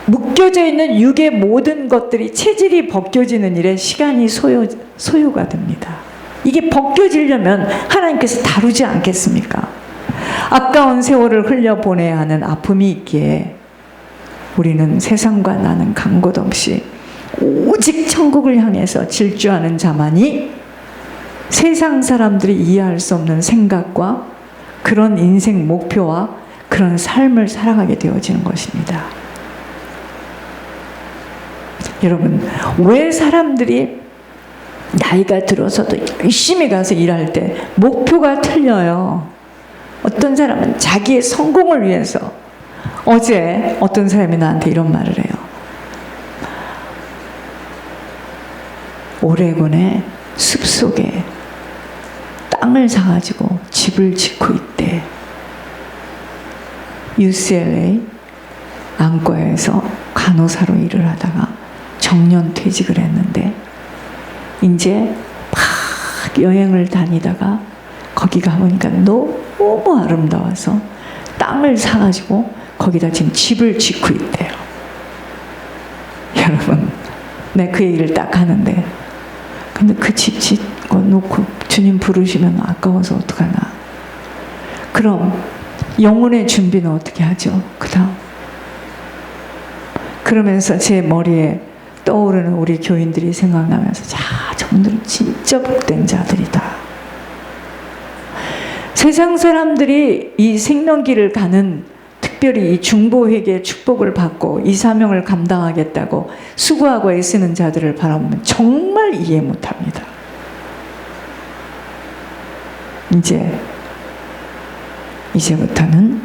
묶여져 있는 육의 모든 것들이 체질이 벗겨지는 일에 시간이 소요가 됩니다. 이게 벗겨지려면 하나님께서 다루지 않겠습니까? 아까운 세월을 흘려보내야 하는 아픔이 있기에 우리는 세상과 나는 간 곳 없이 오직 천국을 향해서 질주하는 자만이 세상 사람들이 이해할 수 없는 생각과 그런 인생 목표와 그런 삶을 살아가게 되어지는 것입니다. 여러분, 왜 사람들이 나이가 들어서도 열심히 가서 일할 때 목표가 틀려요? 어떤 사람은 자기의 성공을 위해서, 어제 어떤 사람이 나한테 이런 말을 해요. 오레곤의 숲속에 땅을 사가지고 집을 짓고 있대. UCLA 안과에서 간호사로 일을 하다가 정년 퇴직을 했는데 이제 막 여행을 다니다가 거기 가보니까 너무 아름다워서 땅을 사가지고 거기다 지금 집을 짓고 있대요. 여러분, 내가 그 얘기를 딱 하는데, 근데 그 집 짓고 놓고 주님 부르시면 아까워서 어떡하나. 그럼 영혼의 준비는 어떻게 하죠? 그 다음. 그러면서 제 머리에 떠오르는 우리 교인들이 생각나면서, 자, 저분들은 진짜 복된 자들이다. 세상 사람들이 이 생명길을 가는, 특별히 이 중보회개의 축복을 받고 이 사명을 감당하겠다고 수고하고 애쓰는 자들을 바라보면 정말 이해 못합니다. 이제부터는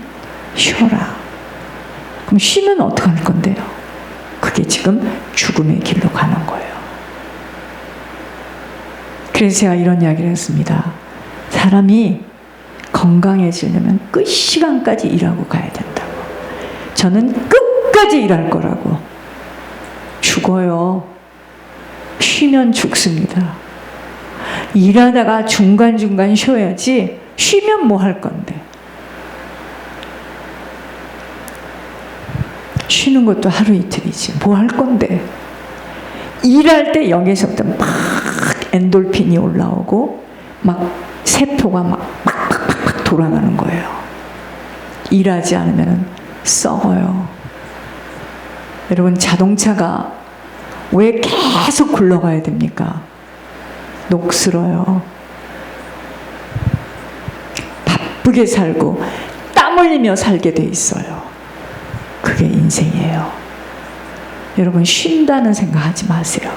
쉬어라. 그럼 쉬면 어떡할 건데요? 그게 지금 죽음의 길로 가는 거예요. 그래서 제가 이런 이야기를 했습니다. 사람이 건강해지려면 끝 시간까지 일하고 가야 된다고. 저는 끝까지 일할 거라고. 죽어요. 쉬면 죽습니다. 일하다가 중간중간 쉬어야지, 쉬면 뭐 할 건데. 쉬는 것도 하루 이틀이지 뭐 할 건데. 일할 때 여기서부터 막 엔돌핀이 올라오고 막 세포가 막 돌아가는 거예요. 일하지 않으면 썩어요. 여러분, 자동차가 왜 계속 굴러가야 됩니까? 녹슬어요. 바쁘게 살고 땀 흘리며 살게 돼 있어요. 그게 인생이에요. 여러분, 쉰다는 생각하지 마세요.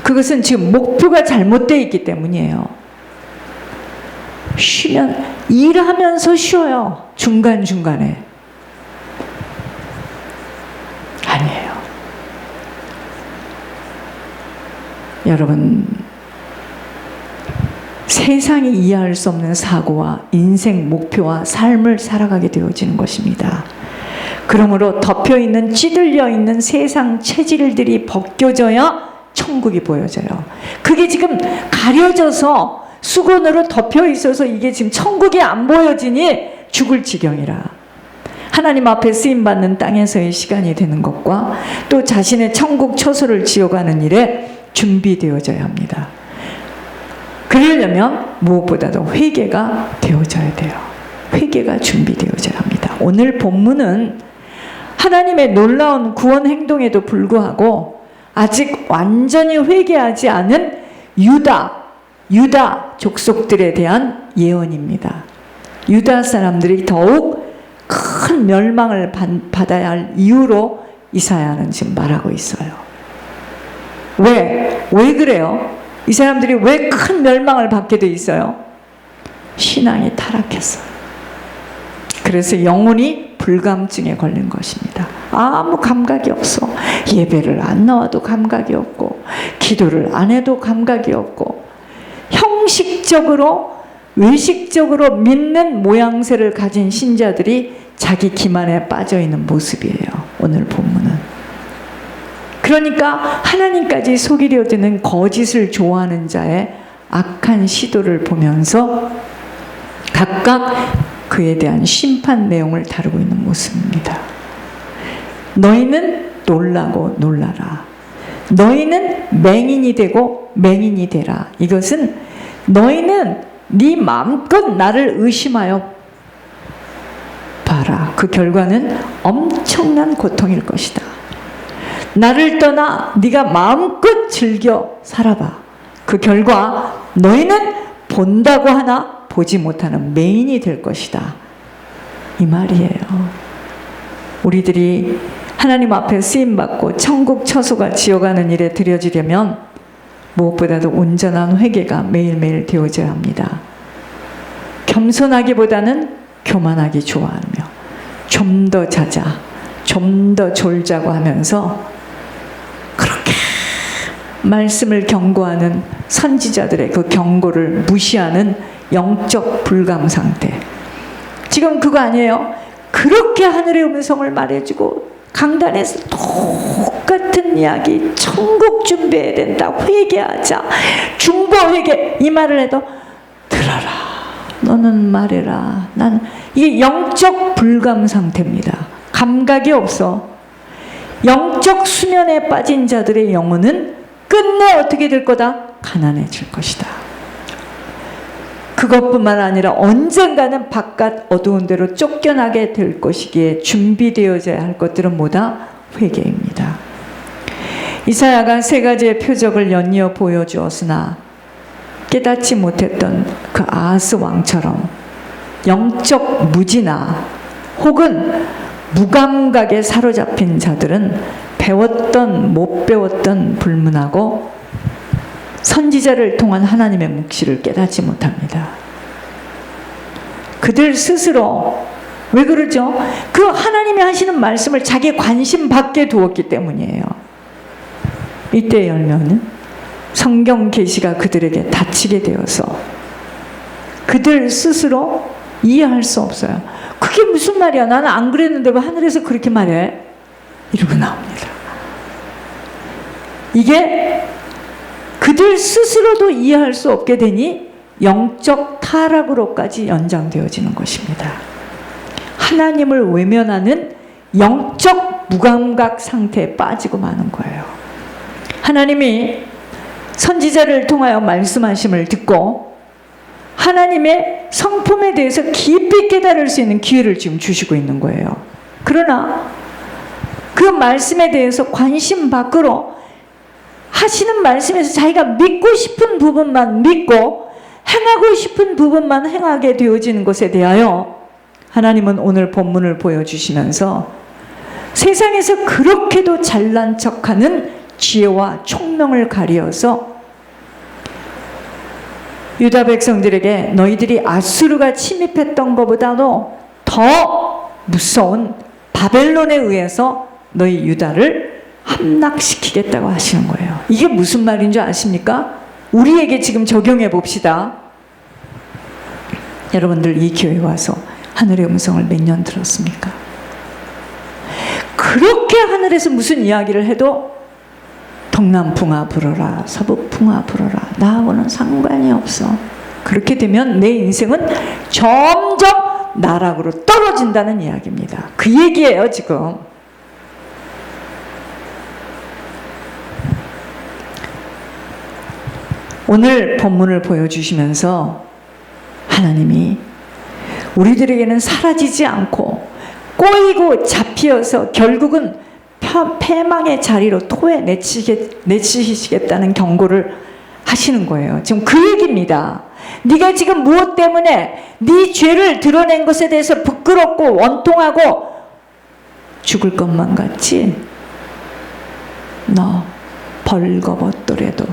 그것은 지금 목표가 잘못되어 있기 때문이에요. 쉬면, 일하면서 쉬어요. 중간중간에. 아니에요. 여러분, 세상이 이해할 수 없는 사고와 인생 목표와 삶을 살아가게 되어지는 것입니다. 그러므로 덮여있는, 찌들려 있는 세상 체질들이 벗겨져야 천국이 보여져요. 그게 지금 가려져서 수건으로 덮여 있어서 이게 지금 천국이 안 보여지니 죽을 지경이라. 하나님 앞에 쓰임받는 땅에서의 시간이 되는 것과 또 자신의 천국 처소를 지어가는 일에 준비되어져야 합니다. 그러려면 무엇보다도 회개가 되어져야 돼요. 회개가 준비되어져야 합니다. 오늘 본문은 하나님의 놀라운 구원 행동에도 불구하고 아직 완전히 회개하지 않은 유다 족속들에 대한 예언입니다. 유다 사람들이 더욱 큰 멸망을 받아야 할 이유로 이사야는 지금 말하고 있어요. 왜 그래요? 이 사람들이 왜 큰 멸망을 받게 돼 있어요? 신앙이 타락했어요. 그래서 영혼이 불감증에 걸린 것입니다. 아무 감각이 없어. 예배를 안 나와도 감각이 없고, 기도를 안 해도 감각이 없고, 형식적으로 외식적으로 믿는 모양새를 가진 신자들이 자기 기만에 빠져 있는 모습이에요. 오늘 본문은. 그러니까 하나님까지 속이려 드는 거짓을 좋아하는 자의 악한 시도를 보면서 각각 그에 대한 심판 내용을 다루고 있는 모습입니다. 너희는 놀라고 놀라라. 너희는 맹인이 되고 맹인이 되라. 이것은 너희는 네 마음껏 나를 의심하여 봐라. 그 결과는 엄청난 고통일 것이다. 나를 떠나 네가 마음껏 즐겨 살아봐. 그 결과 너희는 본다고 하나 보지 못하는 맹인이 될 것이다. 이 말이에요. 우리들이 하나님 앞에 쓰임받고 천국 처소가 지어가는 일에 들여지려면 무엇보다도 온전한 회개가 매일매일 되어져야 합니다. 겸손하기보다는 교만하기 좋아하며 좀 더 자자, 좀 더 졸자고 하면서 그렇게 말씀을 경고하는 선지자들의 그 경고를 무시하는 영적 불감 상태. 지금 그거 아니에요? 그렇게 하늘의 음성을 말해주고 강단에서 똑같은 이야기, 천국 준비해야 된다, 회개하자, 중보 회개, 이 말을 해도 들어라, 너는 말해라. 이게 영적 불감 상태입니다. 감각이 없어. 영적 수면에 빠진 자들의 영혼은 끝내 어떻게 될 거다? 가난해질 것이다. 그것뿐만 아니라 언젠가는 바깥 어두운 데로 쫓겨나게 될 것이기에 준비되어져야 할 것들은 뭐다? 회개입니다. 이사야가 세 가지의 표적을 연이어 보여주었으나 깨닫지 못했던 그 아하스 왕처럼 영적 무지나 혹은 무감각에 사로잡힌 자들은 배웠던 못 배웠던 불문하고 선지자를 통한 하나님의 묵시를 깨닫지 못합니다. 그들 스스로 왜 그러죠? 그 하나님이 하시는 말씀을 자기 관심 밖에 두었기 때문이에요. 이때 열면은 성경 계시가 그들에게 닫히게 되어서 그들 스스로 이해할 수 없어요. 그게 무슨 말이야? 나는 안 그랬는데 왜 하늘에서 그렇게 말해? 이러고 나옵니다. 이게 그들 스스로도 이해할 수 없게 되니 영적 타락으로까지 연장되어지는 것입니다. 하나님을 외면하는 영적 무감각 상태에 빠지고 마는 거예요. 하나님이 선지자를 통하여 말씀하심을 듣고 하나님의 성품에 대해서 깊이 깨달을 수 있는 기회를 지금 주시고 있는 거예요. 그러나 그 말씀에 대해서 관심 밖으로 하시는 말씀에서 자기가 믿고 싶은 부분만 믿고 행하고 싶은 부분만 행하게 되어지는 것에 대하여 하나님은 오늘 본문을 보여주시면서 세상에서 그렇게도 잘난 척하는 지혜와 총명을 가리어서 유다 백성들에게 너희들이 아수르가 침입했던 것보다도 더 무서운 바벨론에 의해서 너희 유다를 함락시키겠다고 하시는 거예요. 이게 무슨 말인 줄 아십니까? 우리에게 지금 적용해 봅시다. 여러분들 이 교회 와서 하늘의 음성을 몇 년 들었습니까? 그렇게 하늘에서 무슨 이야기를 해도 동남풍아 불어라, 서북풍아 불어라, 나하고는 상관이 없어. 그렇게 되면 내 인생은 점점 나락으로 떨어진다는 이야기입니다. 그 얘기예요 지금. 오늘 본문을 보여주시면서 하나님이 우리들에게는 사라지지 않고 꼬이고 잡히어서 결국은 패망의 자리로 토해 내치시겠다는 경고를 하시는 거예요. 지금 그 얘기입니다. 네가 지금 무엇 때문에 네 죄를 드러낸 것에 대해서 부끄럽고 원통하고 죽을 것만 같지? 너 벌거벗더라도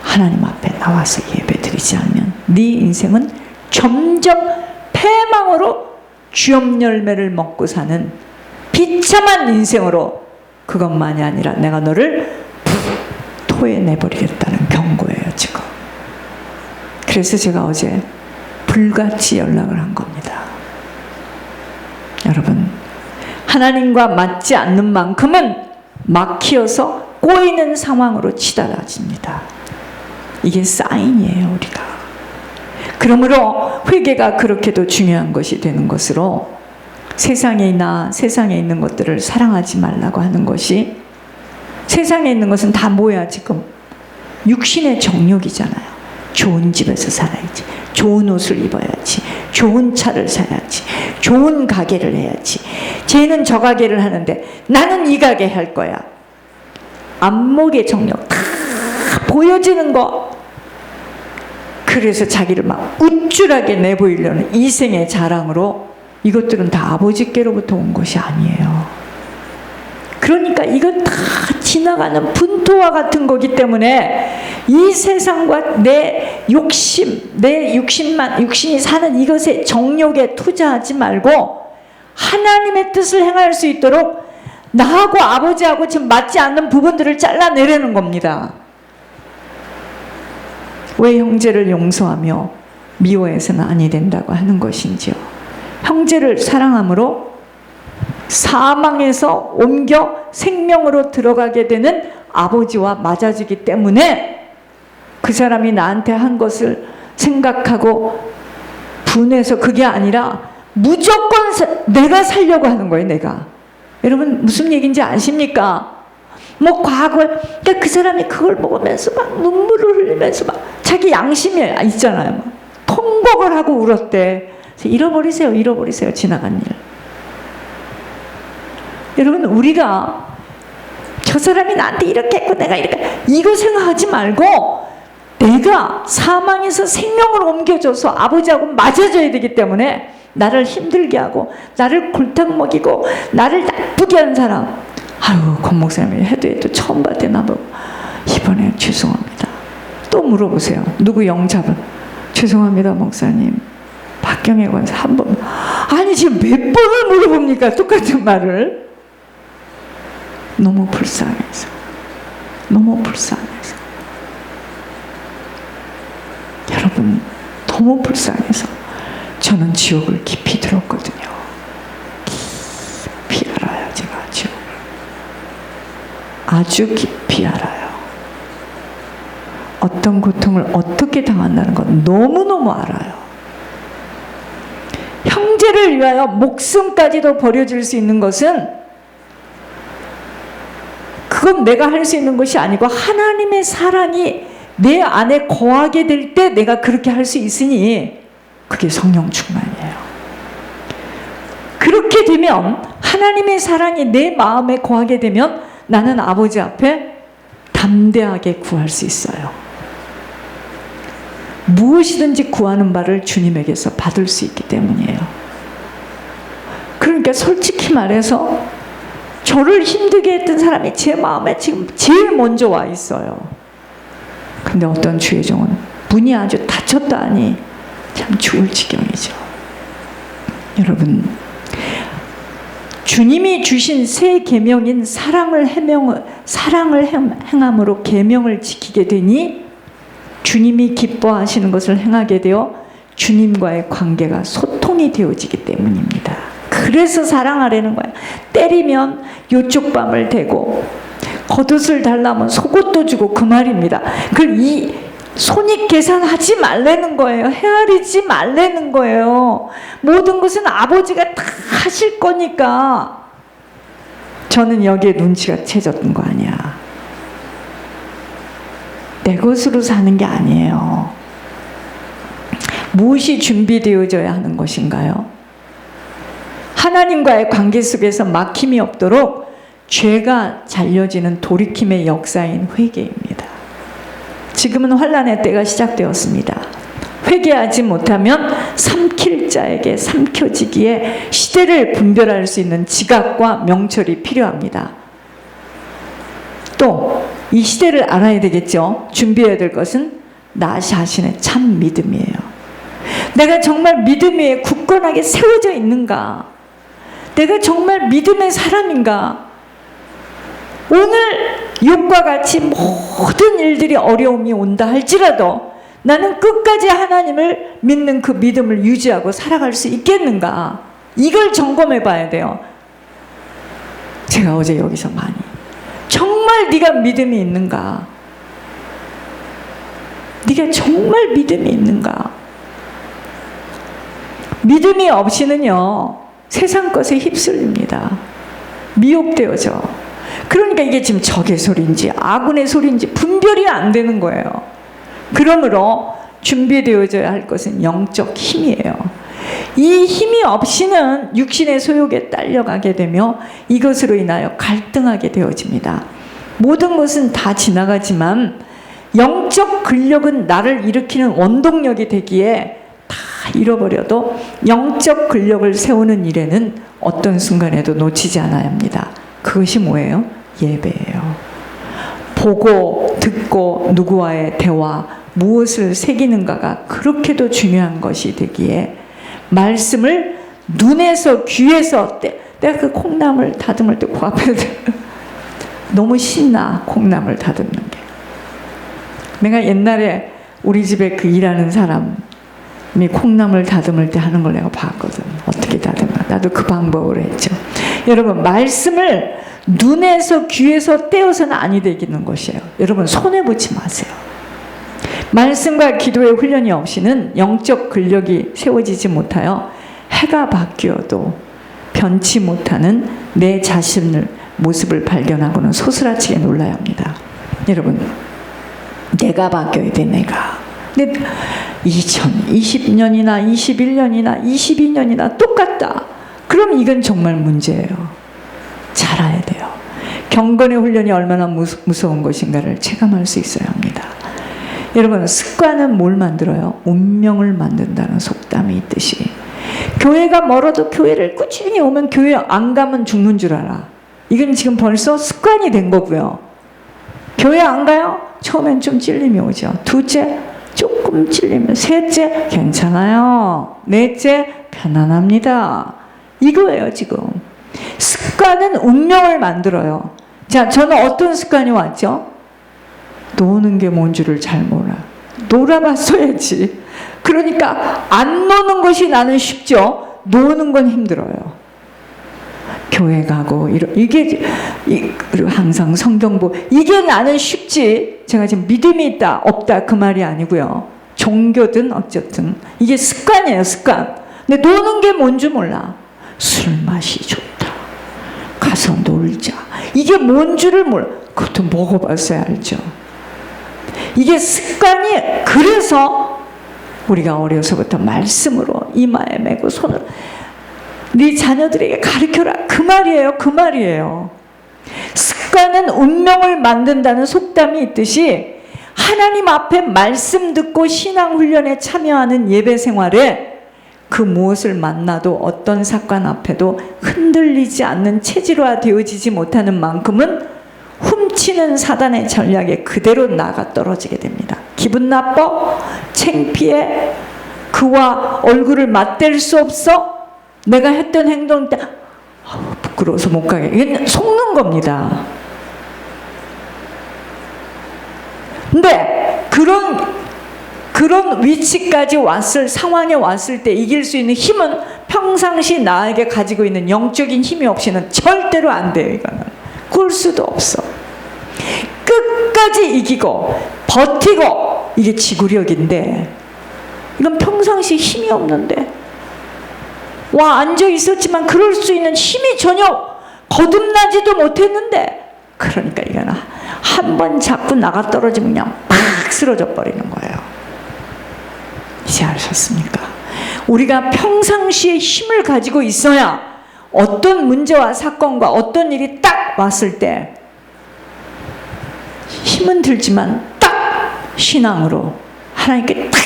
하나님 앞에 나와서 예배드리지 않으면 네 인생은 점점 패망으로 쥐업 열매를 먹고 사는 비참한 인생으로, 그것만이 아니라 내가 너를 토해내버리겠다는 경고예요 지금. 그래서 제가 어제 불같이 연락을 한 겁니다. 여러분, 하나님과 맞지 않는 만큼은 막히어서 꼬이는 상황으로 치달아집니다. 이게 사인이에요 우리가. 그러므로 회개가 그렇게도 중요한 것이 되는 것으로 세상에 있는 것들을 사랑하지 말라고 하는 것이, 세상에 있는 것은 다 뭐야 지금? 육신의 정욕이잖아요. 좋은 집에서 살아야지, 좋은 옷을 입어야지, 좋은 차를 사야지, 좋은 가게를 해야지. 쟤는 저 가게를 하는데 나는 이 가게 할 거야. 안목의 정욕 다 보여지는 거. 그래서 자기를 막 우쭐하게 내보이려는 이생의 자랑으로, 이것들은 다 아버지께로부터 온 것이 아니에요. 그러니까 이건 다 지나가는 분토와 같은 거기 때문에 이 세상과 내 욕심, 내 육신이 사는 이것에 정욕에 투자하지 말고 하나님의 뜻을 행할 수 있도록 나하고 아버지하고 지금 맞지 않는 부분들을 잘라내려는 겁니다. 왜 형제를 용서하며 미워해서는 아니 된다고 하는 것인지요. 형제를 사랑함으로 사망에서 옮겨 생명으로 들어가게 되는 아버지와 맞아지기 때문에 그 사람이 나한테 한 것을 생각하고 분해서, 그게 아니라 무조건 내가 살려고 하는 거예요. 내가. 여러분 무슨 얘기인지 아십니까? 뭐 과거에, 그러니까 그 사람이 그걸 먹으면서 막 눈물을 흘리면서 막 자기 양심이 있잖아요. 막 통곡을 하고 울었대. 잃어버리세요. 지나간 일. 여러분 우리가 저 사람이 나한테 이렇게 했고 내가 이렇게, 이거 생각하지 말고 내가 사망에서 생명으로 옮겨줘서 아버지하고 맞아줘야 되기 때문에 나를 힘들게 하고 나를 골탕 먹이고 나를 나쁘게 하는 사람, 아유 권 목사님이 해도 처음 봤대 나보고, 이번에 죄송합니다. 또 물어보세요. 누구 영잡은? 죄송합니다 목사님, 박경혜 권사 한 번. 아니 지금 몇 번을 물어봅니까 똑같은 말을. 너무 불쌍해서. 여러분 너무 불쌍해서 저는 지옥을 깊이 들었거든요. 깊이 알아요. 제가 지옥을 아주 깊이 알아요. 어떤 고통을 어떻게 당한다는 건 너무너무 알아요. 형제를 위하여 목숨까지도 버려줄 수 있는 것은, 그건 내가 할 수 있는 것이 아니고 하나님의 사랑이 내 안에 거하게 될 때 내가 그렇게 할 수 있으니, 그게 성령 충만이에요. 그렇게 되면, 하나님의 사랑이 내 마음에 거하게 되면 나는 아버지 앞에 담대하게 구할 수 있어요. 무엇이든지 구하는 바를 주님에게서 받을 수 있기 때문이에요. 그러니까 솔직히 말해서 저를 힘들게 했던 사람이 제 마음에 지금 제일 먼저 와 있어요. 근데 어떤 주의 종은 문이 아주 닫혔다니 참 죽을 지경이죠. 여러분, 주님이 주신 새 계명인 사랑을 행함으로 계명을 지키게 되니 주님이 기뻐하시는 것을 행하게 되어 주님과의 관계가 소통이 되어지기 때문입니다. 그래서 사랑하라는 거야. 때리면 요쪽 밤을 대고 겉옷을 달라면 속옷도 주고, 그 말입니다. 이 손익 계산하지 말라는 거예요. 헤아리지 말라는 거예요. 모든 것은 아버지가 다 하실 거니까. 저는 여기에 눈치가 채졌던 거 아니야. 내 것으로 사는 게 아니에요. 무엇이 준비되어져야 하는 것인가요? 하나님과의 관계 속에서 막힘이 없도록 죄가 잘려지는 돌이킴의 역사인 회개입니다. 지금은 환난의 때가 시작되었습니다. 회개하지 못하면 삼킬 자에게 삼켜지기에 시대를 분별할 수 있는 지각과 명철이 필요합니다. 또 이 시대를 알아야 되겠죠. 준비해야 될 것은 나 자신의 참 믿음이에요. 내가 정말 믿음 위에 굳건하게 세워져 있는가? 내가 정말 믿음의 사람인가? 오늘 욕과 같이 모든 일들이 어려움이 온다 할지라도 나는 끝까지 하나님을 믿는 그 믿음을 유지하고 살아갈 수 있겠는가? 이걸 점검해 봐야 돼요. 제가 어제 여기서 많이, 정말 네가 믿음이 있는가? 네가 정말 믿음이 있는가? 믿음이 없이는요, 세상 것에 휩쓸립니다. 미혹되어져. 그러니까 이게 지금 적의 소리인지 아군의 소리인지 분별이 안 되는 거예요. 그러므로 준비되어져야 할 것은 영적 힘이에요. 이 힘이 없이는 육신의 소욕에 딸려가게 되며 이것으로 인하여 갈등하게 되어집니다. 모든 것은 다 지나가지만 영적 근력은 나를 일으키는 원동력이 되기에 다 잃어버려도 영적 근력을 세우는 일에는 어떤 순간에도 놓치지 않아야 합니다. 그것이 뭐예요? 예배예요. 보고 듣고 누구와의 대화, 무엇을 새기는가가 그렇게도 중요한 것이 되기에 말씀을 눈에서 귀에서 내가 그 콩나물 다듬을 때 그 앞에 너무 신나. 콩나물 다듬는 게. 내가 옛날에 우리 집에 그 일하는 사람이 콩나물 다듬을 때 하는 걸 내가 봤거든. 어떻게 다듬어. 나도 그 방법으로 했죠. 여러분, 말씀을 눈에서 귀에서 떼어서는 아니 되기는 것이에요. 여러분, 손에 붙지 마세요. 말씀과 기도의 훈련이 없이는 영적 근력이 세워지지 못하여 해가 바뀌어도 변치 못하는 내 자신을 모습을 발견하고는 소스라치게 놀라야 합니다. 여러분, 내가 바뀌어야 돼. 내가. 근데 2020년이나 21년이나 22년이나 똑같다. 그럼 이건 정말 문제예요. 잘 알아야 돼요. 경건의 훈련이 얼마나 무서운 것인가를 체감할 수 있어야 합니다. 여러분, 습관은 뭘 만들어요? 운명을 만든다는 속담이 있듯이 교회가 멀어도 교회를 꾸준히 오면 교회 안 가면 죽는 줄 알아. 이건 지금 벌써 습관이 된 거고요. 교회 안 가요? 처음엔 좀 찔림이 오죠. 둘째, 조금 찔리면. 셋째, 괜찮아요. 넷째, 편안합니다. 이거예요, 지금. 습관은 운명을 만들어요. 자, 저는 어떤 습관이 왔죠? 노는 게 뭔 줄을 잘 몰라. 놀아봤어야지. 그러니까 안 노는 것이 나는 쉽죠. 노는 건 힘들어요. 교회 가고 이게 그리고 항상 성경 보고 이게 나는 쉽지. 제가 지금 믿음이 있다 없다 그 말이 아니고요. 종교든 어쨌든 이게 습관이에요. 습관. 근데 노는 게 뭔 줄 몰라. 술 맛이 좋다. 가서 놀자. 이게 뭔 줄을 몰라. 그것도 먹어봤어야 알죠. 이게 습관이. 그래서 우리가 어려서부터 말씀으로 이마에 메고 손을 네 자녀들에게 가르쳐라. 그 말이에요. 그 말이에요. 습관은 운명을 만든다는 속담이 있듯이 하나님 앞에 말씀 듣고 신앙훈련에 참여하는 예배 생활에 그 무엇을 만나도 어떤 사건 앞에도 흔들리지 않는 체질화 되어지지 못하는 만큼은 훔치는 사단의 전략에 그대로 나가 떨어지게 됩니다. 기분 나빠? 창피해? 그와 얼굴을 맞댈 수 없어? 내가 했던 행동 때 부끄러워서 못 가게. 이게 속는 겁니다. 근데 그런 위치까지 상황에 왔을 때 이길 수 있는 힘은 평상시 나에게 가지고 있는 영적인 힘이 없이는 절대로 안 돼요. 이거는 굴 수도 없어. 끝까지 이기고 버티고 이게 지구력인데 이건 평상시 힘이 없는데 와 앉아 있었지만 그럴 수 있는 힘이 전혀 거듭나지도 못했는데 그러니까 이거는 한 번 잡고 나가 떨어지면 그냥 팍 쓰러져 버리는 거예요. 이제 아셨습니까? 우리가 평상시에 힘을 가지고 있어야 어떤 문제와 사건과 어떤 일이 딱 왔을 때 힘은 들지만 딱 신앙으로 하나님께 딱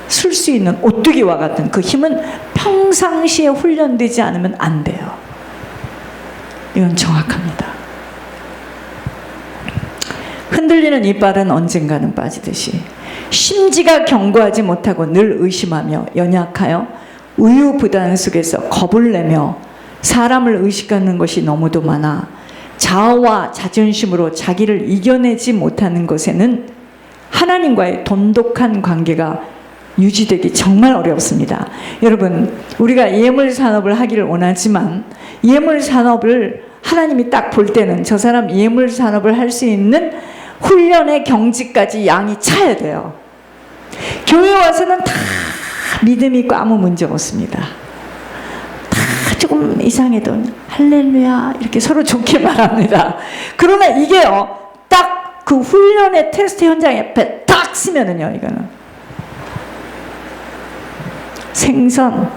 쓸 수 있는 오뚜기와 같은 그 힘은 평상시에 훈련되지 않으면 안 돼요. 이건 정확합니다. 흔들리는 이빨은 언젠가는 빠지듯이 심지가 견고하지 못하고 늘 의심하며 연약하여 우유부단 속에서 겁을 내며 사람을 의식하는 것이 너무도 많아 자아와 자존심으로 자기를 이겨내지 못하는 것에는 하나님과의 돈독한 관계가 유지되기 정말 어렵습니다. 여러분, 우리가 예물산업을 하기를 원하지만 예물산업을 하나님이 딱 볼 때는 저 사람 예물산업을 할 수 있는 훈련의 경지까지 양이 차야 돼요. 교회 와서는 다 믿음이 있고 아무 문제 없습니다. 다 조금 조금 이상해도 할렐루야 이렇게 서로 좋게 말합니다. 그러나 이게요, 딱 그 훈련의 테스트 현장 옆에 딱 쓰면은요, 이거는 생선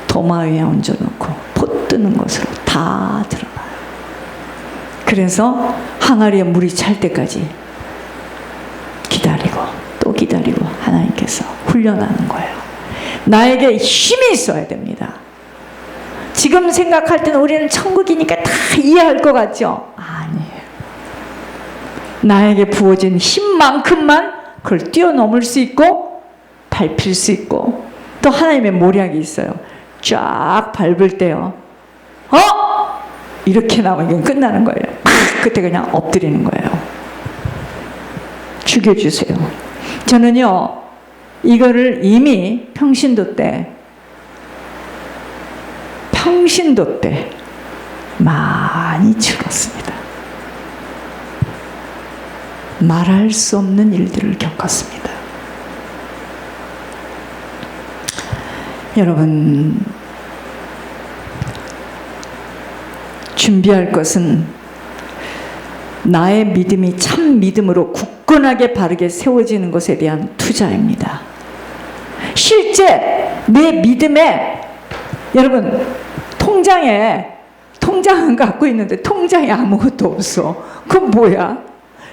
도마 위에 얹어놓고 포 뜨는 것으로 다 들어가요. 그래서 항아리에 물이 찰 때까지 기다리고 또 기다리고 하나님께서 훈련하는 거예요. 나에게 힘이 있어야 됩니다. 지금 생각할 때는 우리는 천국이니까 다 이해할 것 같죠? 아니에요. 나에게 부어진 힘만큼만 그걸 뛰어넘을 수 있고 밟힐 수 있고, 또 하나님의 모략이 있어요. 쫙 밟을 때요, 이렇게 나오면 끝나는 거예요. 그때 그냥 엎드리는 거예요. 죽여주세요. 저는요, 이거를 이미 평신도 때 많이 치렀습니다. 말할 수 없는 일들을 겪었습니다. 여러분, 준비할 것은 나의 믿음이 참 믿음으로 굳건하게 바르게 세워지는 것에 대한 투자입니다. 실제 내 믿음에, 여러분, 통장은 갖고 있는데 통장에 아무것도 없어. 그건 뭐야?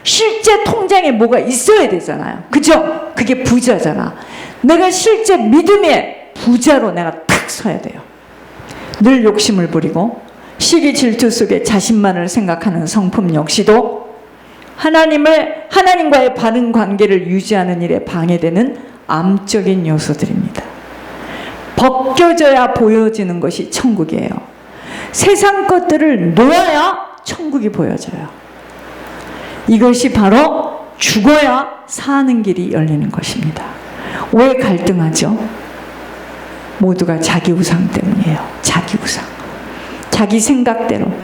실제 통장에 뭐가 있어야 되잖아요. 그죠? 그게 부자잖아. 내가 실제 믿음의 부자로 내가 탁 서야 돼요. 늘 욕심을 부리고 시기 질투 속에 자신만을 생각하는 성품 역시도 하나님과의 바른 관계를 유지하는 일에 방해되는 암적인 요소들입니다. 벗겨져야 보여지는 것이 천국이에요. 세상 것들을 놓아야 천국이 보여져요. 이것이 바로 죽어야 사는 길이 열리는 것입니다. 왜 갈등하죠? 모두가 자기 우상 때문이에요. 자기 우상. 자기 생각대로.